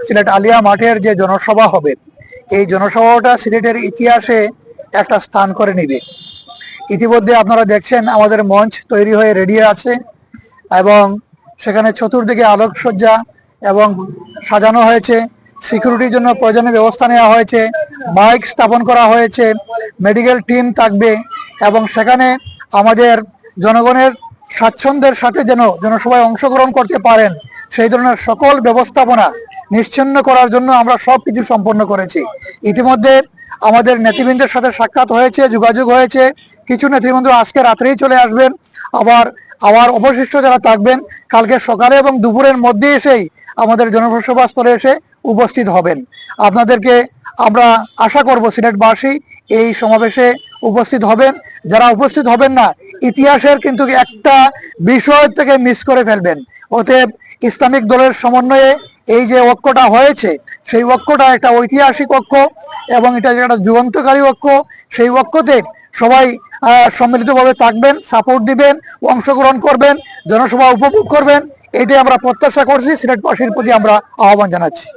সিলেট আলিয়া মাঠের যে জনসভা হবে, এই জনসভাটা সিলেটের ইতিহাসে একটা স্থান করে নিবে। ইতিমধ্যে আপনারা দেখছেন আমাদের মঞ্চ তৈরি হয়ে রেডি আছে এবং সেখানে চতুর্দিকে আলোকসজ্জা এবং সাজানো হয়েছে। সিকিউরিটির জন্য প্রয়োজনীয় ব্যবস্থা নেওয়া হয়েছে, মাইক স্থাপন করা হয়েছে, মেডিকেল টিম থাকবে এবং সেখানে আমাদের জনগণের স্বাচ্ছন্দ্যের সাথে যেন জনসভায় অংশগ্রহণ করতে পারেন সেই ধরনের সকল ব্যবস্থাপনা নিশ্চিন্ন করার জন্য আমরা সবকিছু সম্পন্ন করেছি। ইতিমধ্যে আমাদের নেতৃবৃন্দের সাথে সাক্ষাৎ হয়েছে, যোগাযোগ হয়েছে। কিছু নেতৃবৃন্দ আজকে রাত্রেই চলে আসবেন, আবার অবশিষ্ট যারা থাকবেন কালকে সকালে এবং দুপুরের মধ্যে এসেই আমাদের জনসভা স্থলে এসে উপস্থিত হবেন। আপনাদেরকে আমরা আশা করব সিলেটবাসী এই সমাবেশে উপস্থিত হবেন। যারা উপস্থিত হবেন না, ইতিহাসের কিন্তু একটা বিষয় থেকে মিস করে ফেলবেন। অতএব ইসলামিক দলের সমন্বয়ে এই যে ঐক্যটা হয়েছে, সেই ঐক্যটা একটা ঐতিহাসিক ঐক্য এবং এটা একটা যুগান্তকারী ঐক্য। সেই ঐক্যতে সবাই সম্মিলিতভাবে থাকবেন, সাপোর্ট দিবেন, অংশগ্রহণ করবেন, জনসভা উপভোগ করবেন, এটাই আমরা প্রত্যাশা করছি। সিলেটবাসীর প্রতি আমরা আহ্বান জানাচ্ছি।